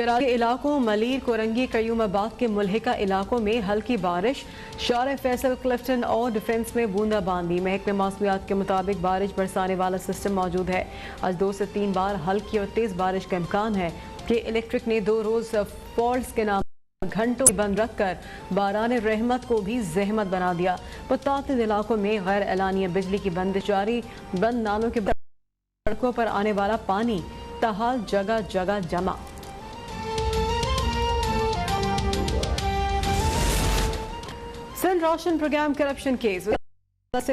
कराची के इलाकों मलीर, कोरंगी, कयूमाबाद के मुल्हिका इलाकों में हल्की बारिश। शार फैसल, क्लिफ्टन और डिफेंस में बूंदाबांदी। महकमे मौसमियात के मुताबिक बारिश बरसाने वाला सिस्टम मौजूद है। आज 2 से 3 बार हल्की और तेज बारिश का इम्कान है कि इलेक्ट्रिक ने 2 रोज फॉल्ट के नाम घंटों बंद रखकर बारान रहमत को भी जहमत बना दिया। मुतातिद इलाकों में गैर एलानिया बिजली की बंदिश जारी। बंद नालों के सड़कों पर आने वाला पानी तहाल जगह जगह जमा। सिंध रोशन programme corruption case.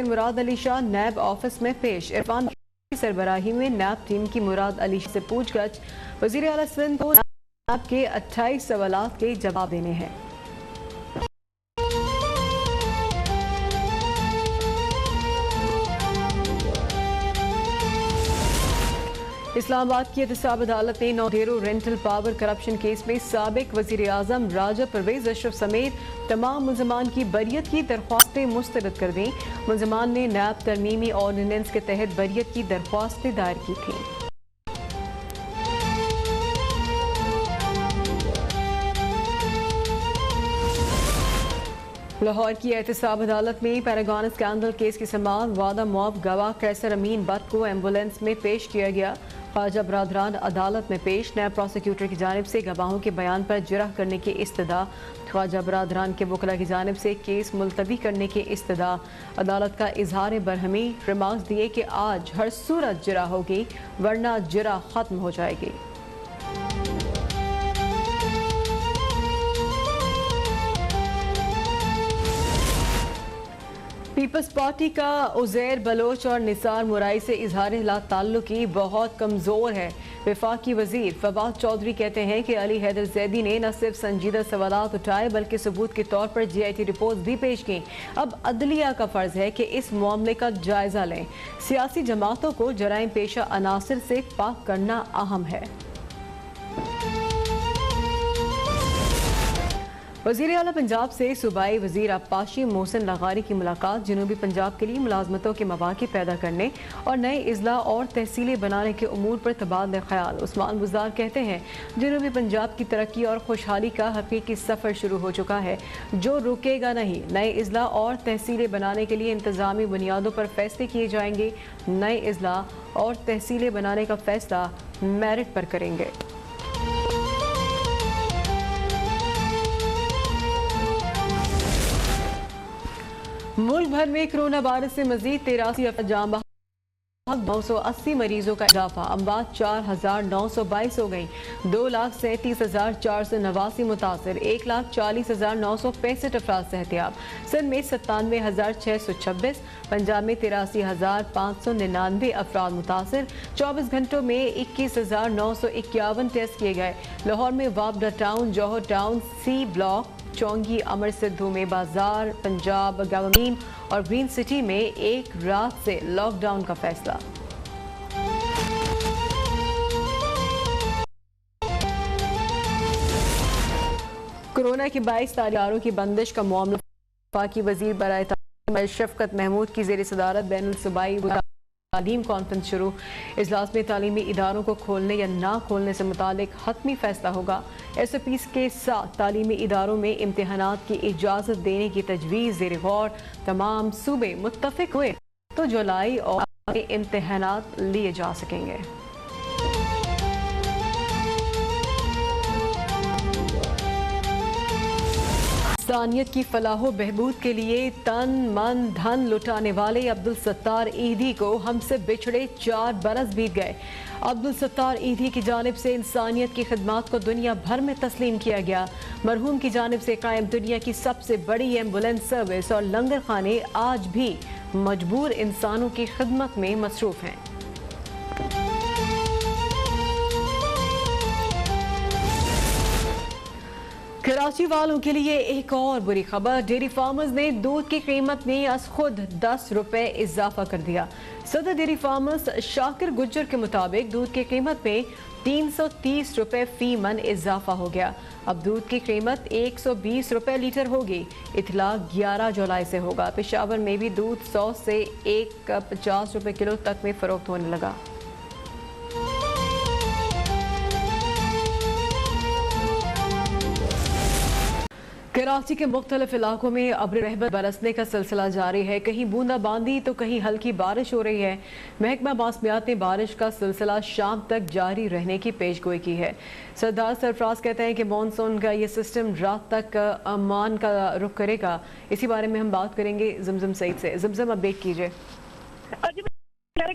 Murad Ali Shah नैब ऑफिस में पेश। इरफान की सरबराही में नैब टीम की मुराद अली से पूछगछ। वजीर आला सिंध को नैब के 28 सवालात के जवाब देने हैं। इस्लामाबाद की एहतसाब अदालत ने नौडेरो रेंटल पावर करप्शन केस में साबिक वजीर आजम राजा परवेज अशरफ समेत तमाम मुलजमान की बरियत की दरख्वास्तें मुस्तरद कर दी। मुलजमान ने नैब तरमीमी ऑर्डिनेंस के तहत बरियत की दरख्वास्तें दायर की थी। लाहौर की एहतसाब अदालत में पैरागॉन स्कैंडल केस की समाअत। वादा मुआफ गवाह कैसर अमीन बट को एम्बुलेंस में पेश किया गया। ख्वाजा बरादरान अदालत में पेश। नैब प्रोसिक्यूटर की जानिब से गवाहों के बयान पर जिरह करने की इस्तदा। ख्वाजा बरादरान के वकला की जानिब से केस मुलतवी करने की इस्तदा। अदालत का इजहार बरहमी। रिमार्क्स दिए कि आज हर सूरत जिरह होगी वरना जिरह खत्म हो जाएगी। पीपल्स पार्टी का उजैर बलोच और निसार मुराई से इजहार ताल्लुकी बहुत कमज़ोर है। वफाकी वजीर फवाद चौधरी कहते हैं कि अली हैदर जैदी ने न सिर्फ संजीदा सवालात उठाए बल्कि सबूत के तौर पर GIT रिपोर्ट भी पेश की। अब अदलिया का फर्ज है कि इस मामले का जायजा लें। सियासी जमातों को जराइम पेशा अनासर से पाक करना अहम है। वज़ीर आला पंजाब से सूबाई वज़ीर अब्बासी मोहसिन लगारी की मुलाकात। जनूबी पंजाब के लिए मुलाजमतों के मौक़े पैदा करने और नए इजला और तहसीलें बनाने के उमूर पर तबादला ख्याल। उस्मान बुज़दार कहते हैं जनूबी पंजाब की तरक्की और खुशहाली का हकीकी सफ़र शुरू हो चुका है जो रुकेगा नहीं। नए इजला और तहसीलें बनाने के लिए इंतज़ामी बुनियादों पर फैसले किए जाएंगे। नए इजला और तहसीलें बनाने का फैसला मेरिट पर करेंगे। मुल्क भर में कोरोना वायरस से मजीद 83 जाम बहक। 980 मरीजों का इजाफा। अमवात 4922 हो गई। 2,37,489 मुतासर। 1,40,965 अफराद सेहतियाब। सिंध में 97,626। पंजाब में 83,599 अफराद मुतासर। 24 घंटों में 21,951 टेस्ट किए गए। लाहौर में वाबडा टाउन, जौहर टाउन, C ब्लॉक, चौंगी, अमर सिद्धू में बाजार, पंजाब गवर्नीम और ग्रीन सिटी में एक रात से लॉकडाउन का फैसला। कोरोना की 22 तारीखों की बंदिश का मामला। वफाकी वजीर बराए तालीम शफकत महमूद की ज़ेर सदारत बैनुल सूबाई तालीम कॉन्फ्रेंस शुरू। इजलास में तालीमी इदारों को खोलने या ना खोलने से मुतालिक हतमी फैसला होगा। SOPs के साथ तालीमी इदारों में इम्तिहानात की इजाज़त देने की तजवीज़ ज़ेर गौर। तमाम सूबे मुत्तफ़िक हुए तो जुलाई और इम्तिहानात लिए जा सकेंगे। इंसानियत की फलाहो बहबूद के लिए तन मन धन लुटाने वाले अब्दुल सत्तार ईदी को हमसे बिछड़े 4 बरस बीत गए। अब्दुल सत्तार ईदी की जानिब से इंसानियत की खिदमत को दुनिया भर में तस्लीम किया गया। मरहूम की जानिब से कायम दुनिया की सबसे बड़ी एम्बुलेंस सर्विस और लंगर खाने आज भी मजबूर इंसानों की खिदमत में मसरूफ हैं। कराची वालों के लिए एक और बुरी खबर। डेयरी फार्मर्स ने दूध की कीमत में आज खुद 10 रुपए इजाफा कर दिया। सदर डेयरी फार्मर्स शाकिर गुज्जर के मुताबिक दूध की कीमत में 330 रुपए फी मन इजाफा हो गया। अब दूध की कीमत 120 रुपए लीटर होगी। इतला 11 जुलाई से होगा। पेशावर में भी दूध 100 से 150 रुपए किलो तक में फरोख्त होने लगा। कराची के मुख्तलिफ इलाकों में अब्र रहमत बरसने का सिलसिला जारी है। कहीं बूंदाबांदी तो कहीं हल्की बारिश हो रही है। महकमा मौसमियात ने बारिश का सिलसिला शाम तक जारी रहने की पेशगोई की है। सरदार सरफराज कहते हैं कि मानसून का ये सिस्टम रात तक अमान का रुख करेगा। इसी बारे में हम बात करेंगे जमजम सईद से। जमजम, अपडेट कीजिए।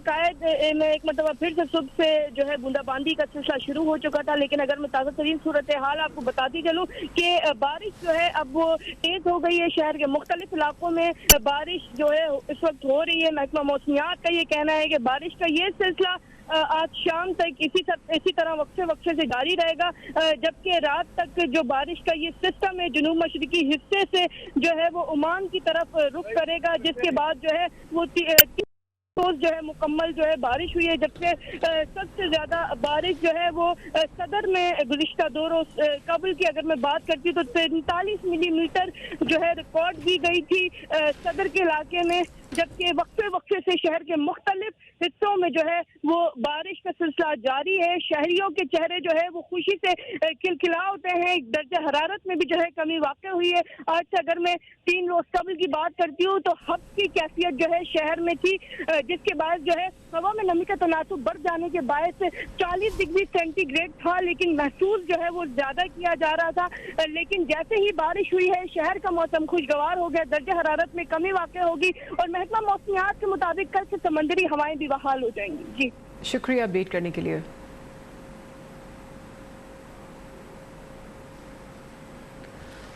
कायद में एक मतलब फिर से सुबह से जो है बूंदाबांदी का सिलसिला शुरू हो चुका था, लेकिन अगर मैं ताज़ा तरीन सूरत हाल आपको बताती चलूँ कि बारिश जो है अब वो तेज हो गई है। शहर के मुख्तलिफ इलाकों में बारिश जो है इस वक्त हो रही है। महकमा मौसमियात का ये कहना है कि बारिश का ये सिलसिला आज शाम तक इसी तरह वक्फे से जारी रहेगा, जबकि रात तक जो बारिश का ये सिस्टम है जुनूब मशरिकी हिस्से से जो है वो ओमान की तरफ रुख करेगा, जिसके बाद जो है वो रोज जो है मुकम्मल जो है बारिश हुई है। जबकि सबसे ज्यादा बारिश जो है वो सदर में गुज़िश्ता 2 रोज कबल की अगर मैं बात करती हूँ तो 43 मिलीमीटर जो है रिकॉर्ड की गई थी सदर के इलाके में। जबकि वक्फे से शहर के मुख्तलिफ हिस्सों में जो है वो बारिश का सिलसिला जारी है। शहरियों के चेहरे जो है वो खुशी से खिलखिला होते हैं। दर्जा हरारत में भी जो है कमी वाक़ हुई है। आज से अगर मैं 3 रोज कबल की बात करती हूँ तो हब की कैफियत जो है शहर में थी, जिसके बाद जो है हवा में नमी का तनासुब बढ़ जाने के बायस 40 डिग्री सेंटीग्रेड था, लेकिन महसूस जो है वो ज्यादा किया जा रहा था। लेकिन जैसे ही बारिश हुई है शहर का मौसम खुशगवार हो गया, दर्जा हरारत में कमी वाक़ होगी और महकमा मौसमियात के मुताबिक कल से समंदरी हवाएं भी बहाल हो जाएंगी। जी शुक्रिया अपडेट करने के लिए।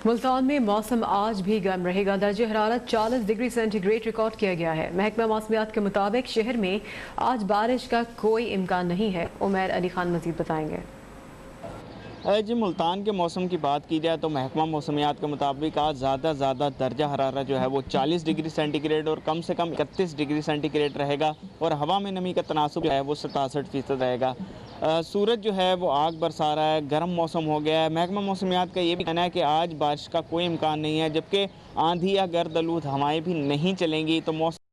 मुल्तान में मौसम आज भी गर्म रहेगा। दर्जे हरारत 40 डिग्री सेंटीग्रेड रिकॉर्ड किया गया है। महकमा मौसमियात के मुताबिक शहर में आज बारिश का कोई इम्कान नहीं है। उमैर अली खान मजीद बताएंगे। जी, मुल्तान के मौसम की बात की जाए तो महकमा मौसमियात के मुताबिक आज ज़्यादा दर्जा हरारत जो है वो 40 डिग्री सेंटीग्रेड और कम से कम 31 डिग्री सेंटीग्रेड रहेगा और हवा में नमी का तनासुब जो है वो 67% रहेगा। सूरज जो है वो आग बरसा रहा है, गर्म मौसम हो गया है। महकमा मौसमियात का ये भी कहना है कि आज बारिश का कोई इम्कान नहीं है, जबकि आंधी या गर्द आलूद हवाएँ भी नहीं चलेंगी। तो मौसम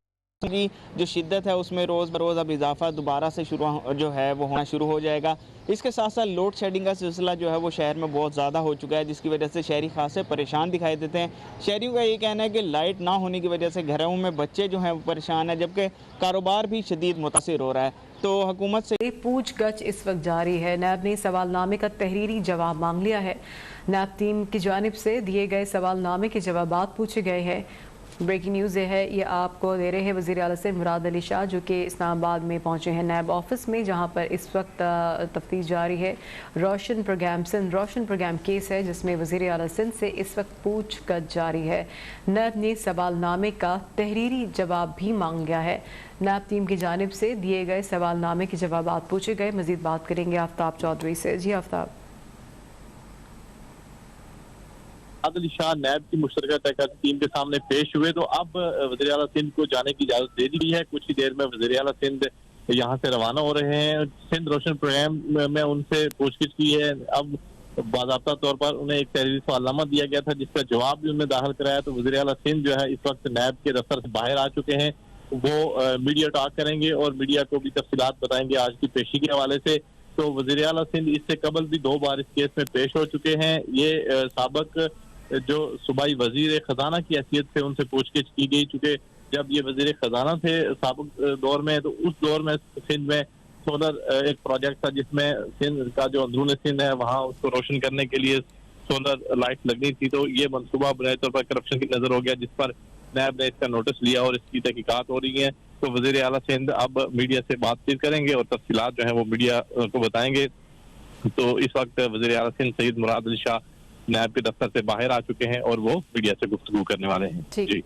की जो शिद्दत है उसमें रोज़ बरोज़ अब इजाफा दोबारा से जो है वो होना शुरू हो जाएगा। इसके साथ साथ लोड शेडिंग का सिलसिला जो है वो शहर में बहुत ज़्यादा हो चुका है, जिसकी वजह से शहरी खासे परेशान दिखाई देते हैं। शहरियों का ये कहना है कि लाइट ना होने की वजह से घरों में बच्चे जो हैं वो परेशान हैं, जबकि कारोबार भी शदीद मुतासिर हो रहा है। तो हुकूमत से पूछगछ इस वक्त जारी है। नैब ने सवालनामे का तहरीरी जवाब मांग लिया है। नैब टीम की जानिब से दिए गए सवालनामे के जवाबात पूछे गए हैं। ब्रेकिंग न्यूज़ ये है, ये आपको दे रहे हैं वज़ीर आला सिंध मुराद अली शाह, जो कि इस्लामाबाद में पहुंचे हैं नैब ऑफिस में, जहां पर इस वक्त तफ्तीश जारी है। रोशन प्रोग्राम केस है जिसमें वज़ीर आला सिंध से इस वक्त पूछगछ जारी है। नैब ने सवालनामे का तहरीरी जवाब भी मांग लिया है। नैब टीम की जानिब से दिए गए सवालनामे के जवाबात पूछे गए। मज़ीद बात करेंगे आफ्ताब चौधरी से। जी आफ्ताब। अली शाह नैब की मुश्तरका तहकीकाती टीम के सामने पेश हुए तो अब वज़ीर आला सिंध को जाने की इजाजत दे दी है। कुछ ही देर में वज़ीर आला सिंध यहाँ से रवाना हो रहे हैं। सिंध रोशन प्रोग्राम में उनसे पूछगिछ की है। अब बाज़ाब्ता तौर पर उन्हें एक तहरीरी सवालनामा दिया गया था जिसका जवाब भी उन्हें दाखिल कराया। तो वज़ीर आला सिंध जो है इस वक्त नैब के दफ्तर से बाहर आ चुके हैं। वो मीडिया टॉक करेंगे और मीडिया को भी तफसीलात बताएंगे आज की पेशी के हवाले से। तो वज़ीर आला सिंध इससे कबल भी 2 बार इस केस में पेश हो चुके हैं। ये साबिक जो सूबाई वजीर खजाना की हैसियत से उनसे पूछगिछ की गई, चूँकि जब ये वजीर खजाना थे साबिक दौर में, तो उस दौर में सिंध में सोलर एक प्रोजेक्ट था जिसमें सिंध का जो अंदरून सिंध है वहाँ उसको रोशन करने के लिए सोलर लाइट लगनी थी। तो ये मनसूबा बुनियादी तौर पर करप्शन की नजर हो गया, जिस पर नैब ने इसका नोटिस लिया और इसकी तहकीकात हो रही है। तो वजीर आला सिंध अब मीडिया से बातचीत करेंगे और तफसीलात जो है वो मीडिया को बताएंगे। तो इस वक्त वजीर आला सिंध सईद मुराद अली शाह नैब के दफ्तर से बाहर आ चुके हैं और वो मीडिया से गुफ्तगू करने वाले हैं। जी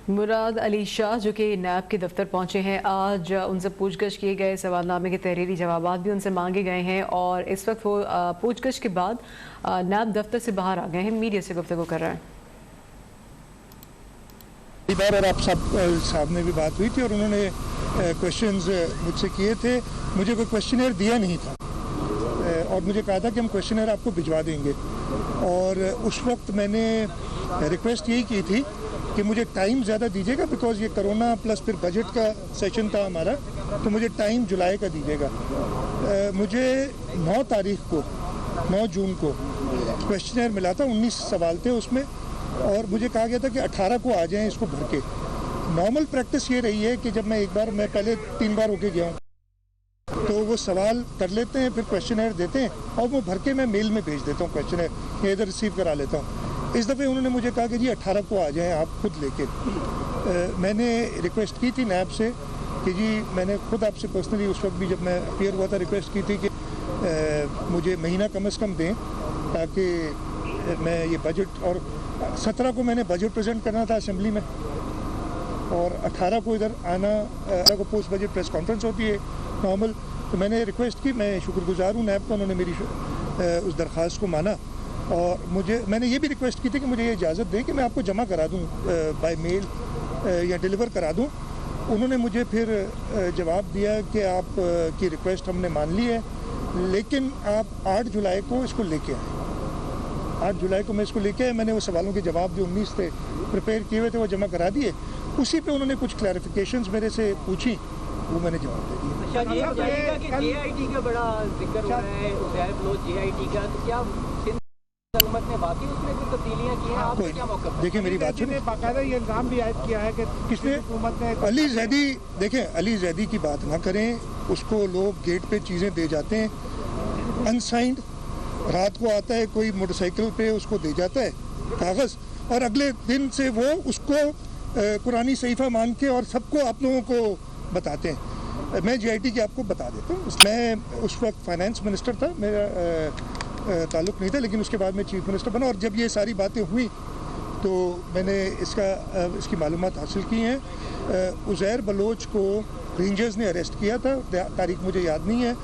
मुराद अली शाह जो कि नैब के दफ्तर पहुंचे हैं, आज उनसे पूछगछ किए गए सवालनामे के तहरीरी जवाबात भी उनसे मांगे गए हैं और इस वक्त वो पूछगछ के बाद नैब दफ्तर से बाहर आ गए हैं, मीडिया से गुफ्तगू कर रहे हैं। और आप साहब ने भी बात हुई थी और उन्होंने क्वेश्चंस मुझसे किए थे। मुझे कोई क्वेश्चनर दिया नहीं था और मुझे कहा था कि हम क्वेश्चनर आपको भिजवा देंगे। और उस वक्त मैंने रिक्वेस्ट यही की थी कि मुझे टाइम ज़्यादा दीजिएगा, बिकॉज ये कोरोना प्लस फिर बजट का सेशन था हमारा, तो मुझे टाइम जुलाई का दीजिएगा। मुझे 9 तारीख को 9 जून को क्वेश्चनर मिला था, 19 सवाल थे उसमें, और मुझे कहा गया था कि 18 को आ जाएं इसको भर के। नॉर्मल प्रैक्टिस ये रही है कि जब मैं पहले 3 बार होके गया हूँ, तो वो सवाल कर लेते हैं, फिर क्वेश्चनर देते हैं और वो भर के मैं मेल में भेज देता हूँ क्वेश्चनर, या इधर रिसीव करा लेता हूँ। इस दफ़े उन्होंने मुझे कहा कि जी 18 को आ जाएं आप खुद लेके। मैंने रिक्वेस्ट की थी नैब से कि जी, मैंने खुद आपसे पर्सनली उस वक्त भी जब मैं अपीयर हुआ था रिक्वेस्ट की थी कि मुझे महीना कम से कम दें, ताकि मैं ये बजट, और 17 को मैंने बजट प्रेजेंट करना था असेंबली में, और 18 को इधर आना, 18 को पोस्ट बजट प्रेस कॉन्फ्रेंस होती है नॉर्मल। तो मैंने रिक्वेस्ट की, मैं शुक्रगुजार हूँ नैब का, उन्होंने मेरी उस दरख्वास्त को माना, और मैंने ये भी रिक्वेस्ट की थी कि मुझे ये इजाज़त दें कि मैं आपको जमा करा दूँ बाय मेल या डिलीवर करा दूँ। उन्होंने मुझे फिर जवाब दिया कि आप की रिक्वेस्ट हमने मान ली है, लेकिन आप 8 जुलाई को इसको लेके आए। 8 जुलाई को मैं इसको लेके आया, मैंने वो सवालों के जवाब जो 19 थे प्रिपेयर किए हुए थे वो जमा करा दिए। उसी पे उन्होंने कुछ क्लैरिफिकेशंस मेरे से पूछी, वो मैंने जवाब दे दिया। JIT का बड़ा जिक्र हो रहा है, उज़ैर बलोच JIT का, तो क्या हुकूमत ने बाकी उसमें कुछ तब्दीलियां की हैं? आपका क्या मौक़िफ़ है? देखिए मेरी बात सुनिए, बाकायदा ये इल्ज़ाम भी आयद किया है कि किसने? हुकूमत ने अली जैदी, देखें अली जैदी की बात ना करें, उसको लोग गेट पे चीज़ें दे जाते हैं अनसाइंड, रात को आता है कोई मोटरसाइकिल पे उसको दे जाता है कागज़, और अगले दिन से वो उसको कुरानी सहीफ़ा मान के और सबको आप लोगों को बताते हैं। मैं JIT की आपको बता देता हूँ, मैं उस वक्त फाइनेंस मिनिस्टर था, मेरा ताल्लुक़ नहीं था, लेकिन उसके बाद मैं चीफ मिनिस्टर बना, और जब ये सारी बातें हुई तो मैंने इसकी मालूमात हासिल की हैं। उज़ैर बलोच को रेंजर्स ने अरेस्ट किया था, तारीख मुझे याद नहीं है।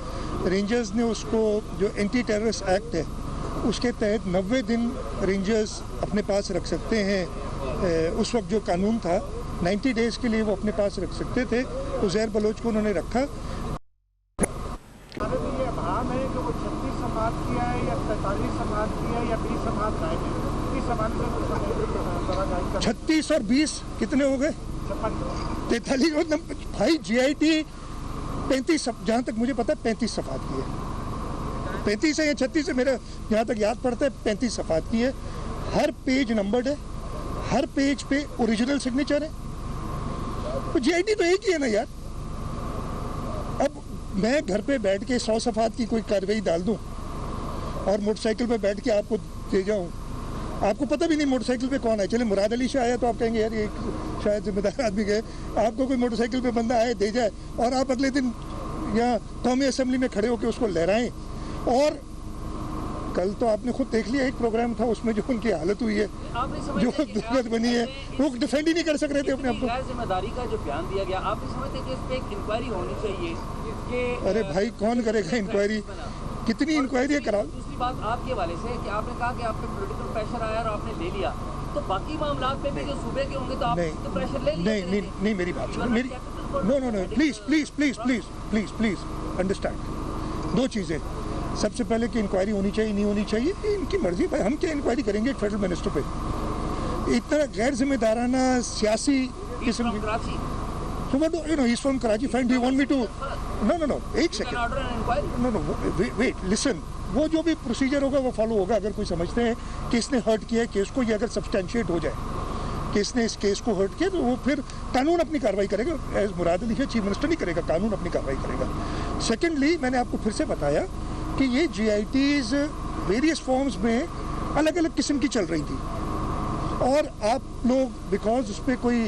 रेंजर्स ने उसको, जो एंटी टेररिस्ट एक्ट है उसके तहत 90 दिन रेंजर्स अपने पास रख सकते हैं। उस वक्त जो कानून था 90 डेज़ के लिए वो अपने पास रख सकते थे। उज़ैर बलोच को उन्होंने रखा। है कि वो 36 समात किया है या 43 समात किया है या 20 समात गायब है, इस समात में 36 और 20 कितने हो गए? 43। भाई JIT 35, जहाँ तक मुझे पता है 35 सफ़ात की है, 35 है या 36 है, मेरा जहाँ तक याद पड़ता है 35 सफ़ात की है। हर पेज नंबर्ड है, हर पेज पे ओरिजिनल सिग्नेचर है। तो JIT तो एक ही है ना यार। अब मैं घर पे बैठ के 100 सफ़ात की कोई कार्रवाई डाल दूं और मोटरसाइकिल पे बैठ के आपको दे जाऊं, आपको पता भी नहीं मोटरसाइकिल पे कौन है। चले मुराद अली शाह आया तो आप कहेंगे यार ये शायद जिम्मेदार आदमी गए, आपको कोई मोटरसाइकिल पे बंदा आए दे जाए और आप अगले दिन यहाँ कौमी असम्बली में खड़े होकर उसको लहराएं। और कल तो आपने खुद देख लिया, एक प्रोग्राम था उसमें जो उनकी हालत हुई है, जो दुर्गत बनी है, वो डिफेंड ही नहीं कर सक रहे थे अपने आप को। जिम्मेदारी का जो बयान दिया गया, आप समझते हैं कि इस पे एक इंक्वायरी होनी चाहिए? अरे भाई कौन करेगा इंक्वायरी? कितनी इंक्वायरी कराओ। दूसरी बात आपके वाले से कि आपने कहा कि आप पे पॉलिटिकल प्रेशर आया और आपने ले लिया, तो बाकी मामला पे भी जो सूबे के होंगे तो आप तो प्रेशर ले नहीं, नहीं मेरी बात सुनो, मेरी नो प्लीज अंडरस्टैंड। 2 चीज़ें, सबसे पहले कि इंक्वायरी होनी चाहिए नहीं होनी चाहिए इनकी मर्जी, भाई हम क्या इंक्वायरी करेंगे एक फेडरल मिनिस्टर पे? इतना गैर जिम्मेदाराना सियासी किस्म की। So what do you know? He's from Karachi. Fine. Do you want me to? No. एक सेकंड. No. Wait. Listen. वो जो भी प्रोसीजर होगा वो फॉलो होगा। अगर कोई समझते हैं कि इसने हर्ट किया है केस को, ये अगर सब्सटेंशिएट हो जाए कि इसने इस केस को हर्ट किया, तो वो फिर कानून अपनी कार्रवाई करेगा। एज मुराद अली है, चीफ मिनिस्टर नहीं करेगा, कानून अपनी कार्रवाई करेगा। सेकेंडली, मैंने आपको फिर से बताया कि ये JITs वेरियस फॉर्म्स में अलग अलग किस्म की चल रही थी, और आप लोग बिकॉज उस पर कोई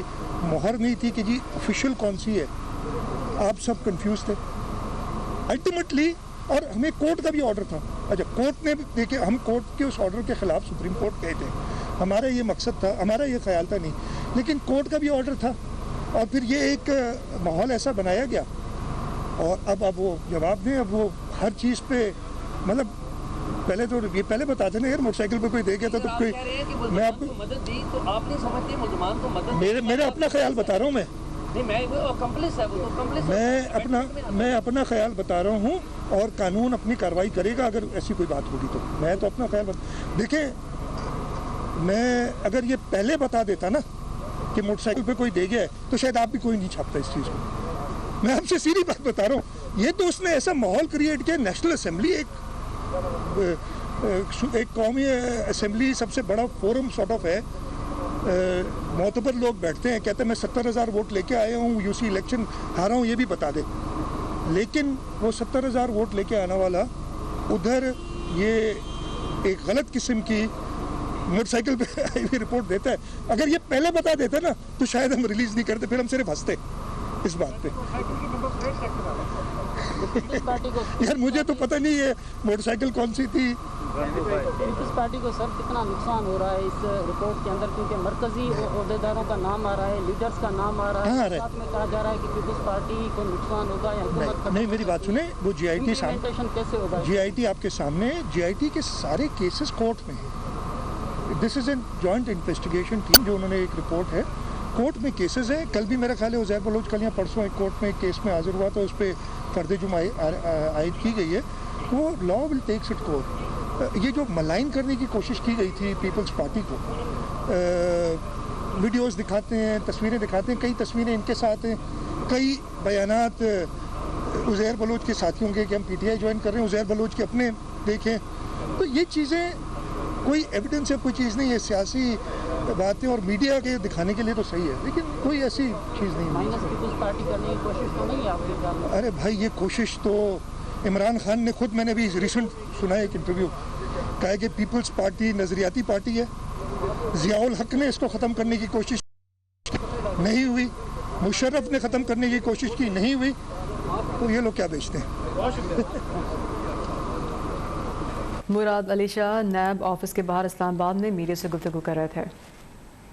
मोहर नहीं थी कि जी ऑफिशियल कौन सी है, आप सब कंफ्यूज थे अल्टीमेटली। और हमें कोर्ट का भी ऑर्डर था। अच्छा, कोर्ट ने देखिए, हम कोर्ट के उस ऑर्डर के खिलाफ सुप्रीम कोर्ट गए थे, हमारा ये मकसद था, हमारा ये ख्याल था नहीं, लेकिन कोर्ट का भी ऑर्डर था, और फिर ये एक माहौल ऐसा बनाया गया। और अब वो जवाब दें, अब वो हर चीज़ पे, मतलब पहले तो ये पहले बताते ना यार, मोटरसाइकिल पे कोई दे गया था तो कोई, मैं आपको मदद दी तो आप नहीं समझते मुसलमान को मदद? मेरा अपना ख्याल बता रहा हूँ मैं। नहीं, मैं अपना ख्याल बता रहा हूँ, और कानून अपनी कार्रवाई करेगा अगर ऐसी कोई बात होगी तो। मैं तो अपना ख्याल देखें, मैं अगर ये पहले बता देता ना कि मोटरसाइकिल पे कोई दे गया है, तो शायद आप भी कोई नहीं छापता इस चीज़ को। मैं आपसे सीधी बात बता रहा हूँ। ये तो उसने ऐसा माहौल क्रिएट किया, नेशनल असेंबली एक एक कौमी असेंबली सबसे बड़ा फोरम सॉर्ट ऑफ है, मोतबर लोग बैठते हैं, कहते हैं मैं 70,000 वोट लेके आया हूँ, यूसी इलेक्शन हारा हूँ, ये भी बता दे। लेकिन वो 70,000 वोट लेके आने वाला उधर ये एक गलत किस्म की मोटरसाइकिल पे आई हुई रिपोर्ट देता है। अगर ये पहले बता देता ना तो शायद हम रिलीज नहीं करते, फिर हम सिर्फ हंसते इस बात पे। यार मुझे तो पता नहीं है मोटरसाइकिल कौन सी थी। पीपल्स पार्टी को सर कितना नुकसान हो रहा है इस रिपोर्ट के अंदर, क्योंकि मरकजी ओहदेदारों का नाम आ रहा है, लीडर्स का नाम आ रहा है, साथ में कहा जा रहा है कि पीपल्स पार्टी को नुकसान होगा या हुकूमत। नहीं मेरी बात सुने, वो जीआईटी कैसे होगा? जीआईटी आपके सामने, जीआईटी के सारे केसेस कोर्ट में है। This is an joint investigation team, जो उन्होंने एक रिपोर्ट है, कोर्ट में केसेस है। कल भी मेरा ख्याल है उज़ैर बलोच कल या परसों एक कोर्ट में एक केस में हाजिर हुआ, तो उस पर फर्द जुर्म आयद की गई है। वो law will takes it court. ये जो मलाइन करने की कोशिश की गई थी पीपल्स पार्टी को, वीडियोस दिखाते हैं, तस्वीरें दिखाते हैं, कई तस्वीरें इनके साथ हैं, कई बयानात उज़ैर बलोच के साथियों के कि हम पीटीआई ज्वाइन कर रहे हैं, उज़ैर बलोच के अपने देखें, तो ये चीज़ें कोई एविडेंस है, कोई चीज़ नहीं है, सियासी बातें और मीडिया के दिखाने के लिए तो सही है, लेकिन कोई ऐसी चीज़ नहीं है। पीपल्स पार्टी करने की कोशिश तो नहीं है आपके सामने? अरे भाई ये कोशिश तो इमरान खान ने खुद, मैंने भी रिसेंट सुना है एक इंटरव्यू, कहा है कि पीपल्स पार्टी नज़रियाती पार्टी है, ज़ियाउल हक ने इसको ख़त्म करने की कोशिश नहीं हुई, मुशर्रफ ने ख़त्म करने की कोशिश की, नहीं हुई, तो ये लोग क्या बेचते हैं। मुराद अली शाह नैब ऑफिस के बाहर इस्लामाबाद में मीडिया से गुफ्तगू कर रहे थे।